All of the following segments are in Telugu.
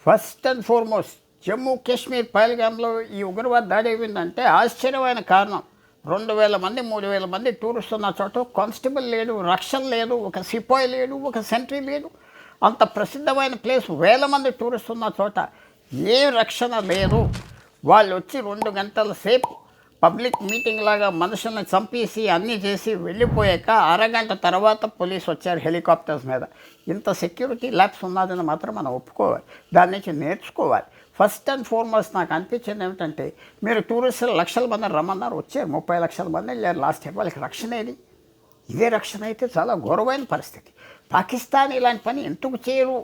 First and foremost Jammu Kashmir పహల్గామ్లో ఈ ఉగ్రవాద దాడి అయిందంటే ఆశ్చర్యమైన కారణం 2000 మంది 3000 మంది టూరిస్ట్ ఉన్న చోట కానిస్టేబుల్ లేడు, రక్షణ లేదు, ఒక సిపాయి లేడు, ఒక సెంట్రీ లేడు. అంత ప్రసిద్ధమైన ప్లేస్, వేల మంది టూరిస్ట్ ఉన్న చోట ఏ రక్షణ లేదు. వాళ్ళు వచ్చి 2 గంటల సేపు పబ్లిక్ మీటింగ్ లాగా మనుషుల్ని చంపేసి అన్నీ చేసి వెళ్ళిపోయాక అరగంట తర్వాత పోలీసు వచ్చారు హెలికాప్టర్స్ మీద. ఇంత సెక్యూరిటీ ల్యాబ్స్ ఉన్నదని మాత్రం మనం ఒప్పుకోవాలి, దాని నుంచి నేర్చుకోవాలి. ఫస్ట్ అండ్ ఫార్మోస్ట్ నాకు అనిపించింది ఏమిటంటే, మీరు టూరిస్టులు లక్షల మంది రమ్మన్నారు, వచ్చారు 30 లక్షల మంది వెళ్ళారు లాస్ట్ ఇయర్. వాళ్ళకి రక్షణ ఏది? ఇదే రక్షణ అయితే చాలా ఘోరమైన పరిస్థితి. పాకిస్తాన్ ఇలాంటి పని ఎందుకు చేయరు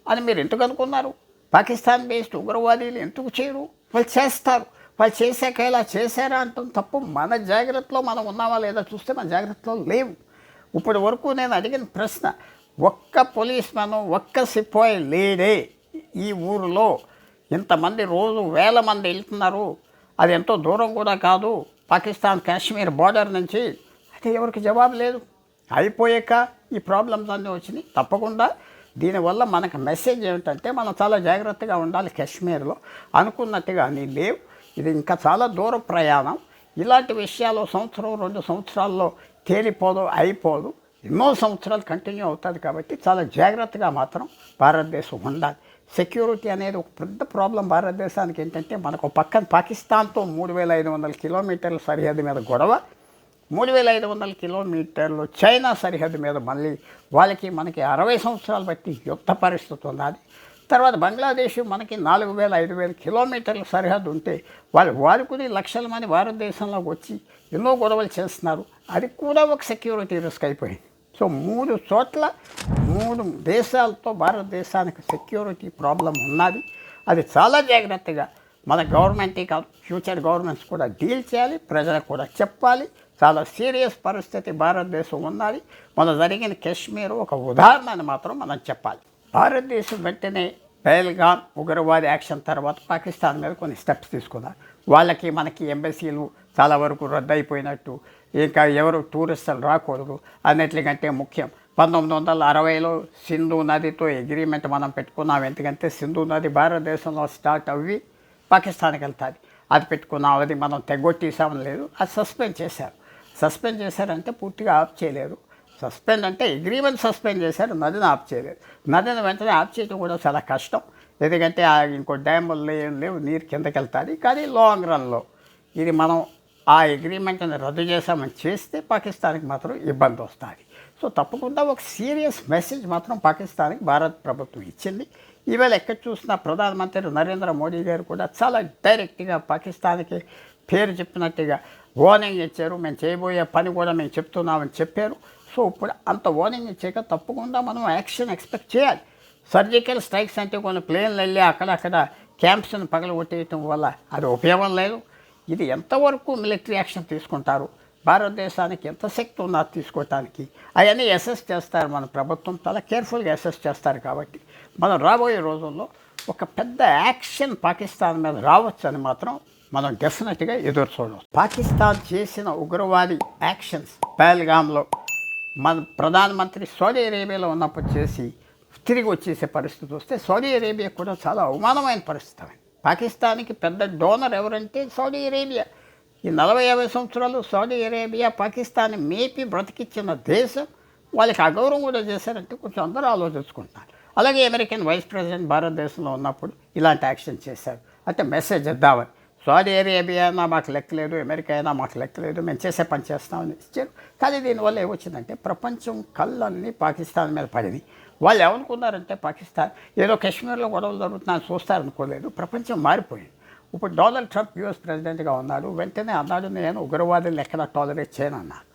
అని మీరు ఎందుకు అనుకున్నారు? పాకిస్తాన్ బేస్డ్ ఉగ్రవాదీలు ఎందుకు చేయరు? వాళ్ళు చేస్తారు. వాళ్ళు చేశాక ఇలా చేశారా అంటాం తప్పు. మన జాగ్రత్తలో మనం ఉన్నామా లేదా చూస్తే మన జాగ్రత్తలో లేవు. ఇప్పటి వరకు నేను అడిగిన ప్రశ్న, ఒక్క పోలీస్ మ్యాను, ఒక్క సిపాయి లేడే ఈ ఊరిలో. ఇంతమంది రోజు వేల మంది వెళ్తున్నారు, అది ఎంతో దూరం కూడా కాదు పాకిస్తాన్ కాశ్మీర్ బార్డర్ నుంచి. అయితే ఎవరికి జవాబు లేదు. అయిపోయాక ఈ ప్రాబ్లమ్స్ అన్నీ వచ్చినాయి. తప్పకుండా దీనివల్ల మనకు మెసేజ్ ఏమిటంటే, మనం చాలా జాగ్రత్తగా ఉండాలి. కాశ్మీర్లో అనుకున్నట్టుగా అన్నీ లేవు. ఇది ఇంకా చాలా దూర ప్రయాణం. ఇలాంటి విషయాలు 1-2 సంవత్సరాల్లో తేలిపోదు, అయిపోదు. ఎన్నో సంవత్సరాలు కంటిన్యూ అవుతుంది. కాబట్టి చాలా జాగ్రత్తగా మాత్రం భారతదేశం ఉండాలి. సెక్యూరిటీ అనేది ఒక పెద్ద ప్రాబ్లం భారతదేశానికి. ఏంటంటే, మనకు పక్కన పాకిస్తాన్తో 3500 కిలోమీటర్ల సరిహద్దు మీద గొడవ, 3500 కిలోమీటర్లు చైనా సరిహద్దు మీద మళ్ళీ వాళ్ళకి మనకి 60 సంవత్సరాలు బట్టి యుద్ధ పరిస్థితి ఉన్నది. తర్వాత బంగ్లాదేశ్ మనకి 4000-5000 కిలోమీటర్ల సరిహద్దు ఉంటే వాళ్ళు వాడుకుని లక్షల మంది భారతదేశంలోకి వచ్చి ఎన్నో గొడవలు చేస్తున్నారు. అది కూడా ఒక సెక్యూరిటీ రిస్క్ అయిపోయింది. సో 3 చోట్ల 3 దేశాలతో భారతదేశానికి సెక్యూరిటీ ప్రాబ్లం ఉన్నది. అది చాలా జాగ్రత్తగా మన గవర్నమెంటే కాదు, ఫ్యూచర్ గవర్నమెంట్స్ కూడా డీల్ చేయాలి, ప్రజలకు కూడా చెప్పాలి. చాలా సీరియస్ పరిస్థితి భారతదేశం ఉన్నది. మన జరిగిన కాశ్మీర్ ఒక ఉదాహరణ అని మాత్రం మనం చెప్పాలి. భారతదేశం వెంటనే పహల్గామ్ ఉగ్రవాద యాక్షన్ తర్వాత పాకిస్తాన్ మీద కొన్ని స్టెప్స్ తీసుకున్నారు. వాళ్ళకి మనకి ఎంబసీలు చాలా వరకు రద్దు అయిపోయినట్టు, ఇంకా ఎవరు టూరిస్టులు రాకూడదు. అన్నిటికంటే ముఖ్యం 1960లో సింధు నదితో అగ్రిమెంట్ మనం పెట్టుకున్నాం. ఎందుకంటే సింధు నది భారతదేశంలో స్టార్ట్ అవ్వి పాకిస్తాన్కి వెళ్తుంది. అది పెట్టుకున్నాం, అది మనం తెగొట్టేసామని లేదు, అది సస్పెండ్ చేశారు. సస్పెండ్ చేశారంటే పూర్తిగా ఆఫ్ చేయలేదు. సస్పెండ్ అంటే అగ్రిమెంట్ సస్పెండ్ చేశారు, నదిని ఆఫ్ చేయలేదు. నదిని వెంటనే ఆఫ్ చేయడం కూడా చాలా కష్టం. ఎందుకంటే ఇంకో డ్యాములు లేవు, నీరు కిందకి వెళ్తుంది. కానీ లాంగ్ రన్లో ఇది మనం ఆ అగ్రిమెంట్ని రద్దు చేసామని చేస్తే పాకిస్తాన్కి మాత్రం ఇబ్బంది వస్తుంది. సో తప్పకుండా ఒక సీరియస్ మెసేజ్ మాత్రం పాకిస్తాన్కి భారత ప్రభుత్వం ఇచ్చింది. ఈవేళ ఎక్కడ చూసినా ప్రధానమంత్రి నరేంద్ర మోడీ గారు కూడా చాలా డైరెక్ట్గా పాకిస్తాన్కి పేరు చెప్పినట్టుగా వార్నింగ్ ఇచ్చారు. మేము చేయబోయే పని కూడా మేము చెప్తున్నామని చెప్పారు. సో ఇప్పుడు అంత వార్నింగ్ ఇచ్చాక తప్పకుండా మనం యాక్షన్ ఎక్స్పెక్ట్ చేయాలి. సర్జికల్ స్ట్రైక్స్ అంటే కొన్ని ప్లేన్లు వెళ్ళి అక్కడక్కడ క్యాంప్స్ని పగలగొట్టేయటం వల్ల అది ఉపయోగం లేదు. ఇది ఎంతవరకు మిలిటరీ యాక్షన్ తీసుకుంటారు, భారతదేశానికి ఎంత శక్తి ఉందో తీసుకోవటానికి అవన్నీ అసెస్ చేస్తారు. మన ప్రభుత్వం చాలా కేర్ఫుల్గా అసెస్ చేస్తారు. కాబట్టి మనం రాబోయే రోజుల్లో ఒక పెద్ద యాక్షన్ పాకిస్తాన్ మీద రావచ్చు అని మాత్రం మనం డెఫినెట్గా ఎదురు చూడవచ్చు. పాకిస్తాన్ చేసిన ఉగ్రవాది యాక్షన్స్ పహల్గామ్లో మన ప్రధానమంత్రి సౌదీ అరేబియాలో ఉన్నప్పుడు చేసి తిరిగి వచ్చేసే పరిస్థితి వస్తే సౌదీ అరేబియా కూడా చాలా అవమానమైన పరిస్థితి. పాకిస్తాన్కి పెద్ద డోనర్ ఎవరంటే సౌదీ అరేబియా. ఈ 40-50 సంవత్సరాలు సౌదీ అరేబియా పాకిస్తాన్ని మేపి బ్రతికిచ్చిన దేశం. వాళ్ళకి అగౌరవం కూడా చేశారంటే కొంచెం అందరూ ఆలోచించుకుంటున్నారు. అలాగే అమెరికన్ వైస్ ప్రెసిడెంట్ భారతదేశంలో ఉన్నప్పుడు ఇలాంటి యాక్షన్ చేశారు. అంటే మెసేజ్ ఇద్దామని, సౌదీ అరేబియా అయినా మాకు లెక్కలేదు, అమెరికా అయినా మాకు లెక్కలేదు, మేము చేసే పని చేస్తామని ఇచ్చారు. కానీ దీనివల్ల ఏమొచ్చిందంటే ప్రపంచం కళ్ళన్నీ పాకిస్తాన్ మీద పడింది. వాళ్ళు ఏమనుకున్నారంటే పాకిస్తాన్ ఏదో కాశ్మీర్లో గొడవలు జరుగుతున్నాయని చూస్తారనుకోలేదు. ప్రపంచం మారిపోయింది. ఇప్పుడు డొనాల్డ్ ట్రంప్ యూఎస్ ప్రెసిడెంట్గా ఉన్నాడు. వెంటనే అన్నాడు, నేను ఉగ్రవాదులు ఎక్కడ టాలరేట్ చేయను అన్నారు.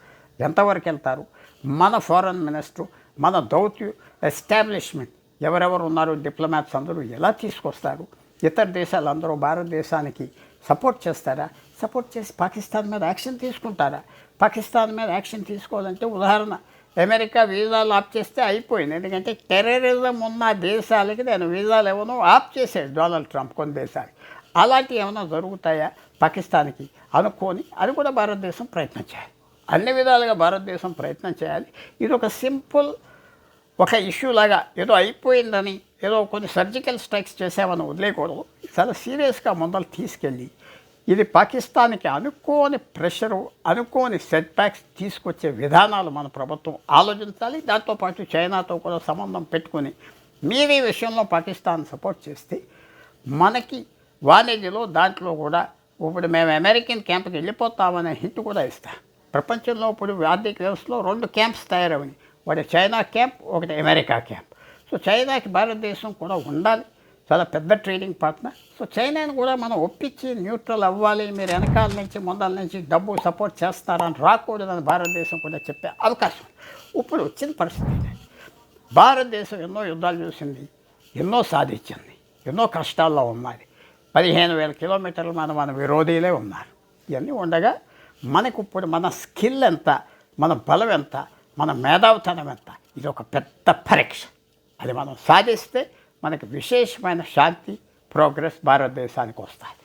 ఎంతవరకు వెళ్తారు? మన ఫారెన్ మినిస్టర్, మన దౌత్య ఎస్టాబ్లిష్మెంట్ ఎవరెవరు ఉన్నారు, డిప్లొమాట్స్ అందరూ ఎలా తీసుకొస్తారు? ఇతర దేశాలు అందరూ భారతదేశానికి సపోర్ట్ చేస్తారా? సపోర్ట్ చేసి పాకిస్తాన్ మీద యాక్షన్ తీసుకుంటారా? పాకిస్తాన్ మీద యాక్షన్ తీసుకోవాలంటే ఉదాహరణ, అమెరికా వీసాలు ఆఫ్ చేస్తే అయిపోయింది. ఎందుకంటే టెర్రరిజం ఉన్న దేశాలకి నేను వీసాలు ఏమో ఆఫ్ చేసాడు డొనాల్డ్ ట్రంప్ కొన్ని దేశాలు. అలాంటివి ఏమైనా జరుగుతాయా పాకిస్తాన్కి అనుకొని అది కూడా భారతదేశం ప్రయత్నం చేయాలి. అన్ని విధాలుగా భారతదేశం ప్రయత్నం చేయాలి. ఇది ఒక సింపుల్ ఒక ఇష్యూ లాగా ఏదో అయిపోయిందని ఏదో కొన్ని సర్జికల్ స్ట్రైక్స్ చేసామని వదిలేయకూడదు. చాలా సీరియస్గా ముందలు తీసుకెళ్ళి ఇది పాకిస్తాన్కి అనుకోని ప్రెషరు, అనుకోని సెట్ బ్యాక్స్ తీసుకొచ్చే విధానాలు మన ప్రభుత్వం ఆలోచించాలి. దాంతోపాటు చైనాతో కూడా సంబంధం పెట్టుకొని మీరు ఈ విషయంలో పాకిస్తాన్ సపోర్ట్ చేస్తే మనకి వాణిజ్యలో దాంట్లో కూడా ఇప్పుడు మేము అమెరికన్ క్యాంప్కి వెళ్ళిపోతామనే హింట్ కూడా ఇస్తాం. ప్రపంచంలో ఇప్పుడు ఆర్థిక వ్యవస్థలో 2 క్యాంప్స్ తయారవని, ఒకటి చైనా క్యాంప్, ఒకటి అమెరికా క్యాంప్. సో చైనాకి భారతదేశం కూడా ఉండాలి, చాలా పెద్ద ట్రేడింగ్ పార్ట్నర్. సో చైనాని కూడా మనం ఒప్పించి న్యూట్రల్ అవ్వాలి, మీరు వెనకాల నుంచి ముందల నుంచి డబ్బు సపోర్ట్ చేస్తారని రాకూడదని భారతదేశం కూడా చెప్పే అవకాశం. ఇప్పుడు వచ్చిన పరిస్థితి భారతదేశం ఎన్నో యుద్ధాలు చూసింది, ఎన్నో సాధించింది, ఎన్నో కష్టాల్లో ఉన్నది. 15,000 కిలోమీటర్లు మన విరోధీలే ఉన్నారు. ఇవన్నీ ఉండగా మనకు ఇప్పుడు మన స్కిల్ ఎంత, మన బలం ఎంత, మన మేధావితనం ఎంత, ఇది ఒక పెద్ద పరీక్ష. అది మనం సాధిస్తే మనకి విశేషమైన శాంతి, ప్రోగ్రెస్ భారతదేశానికి వస్తాయి.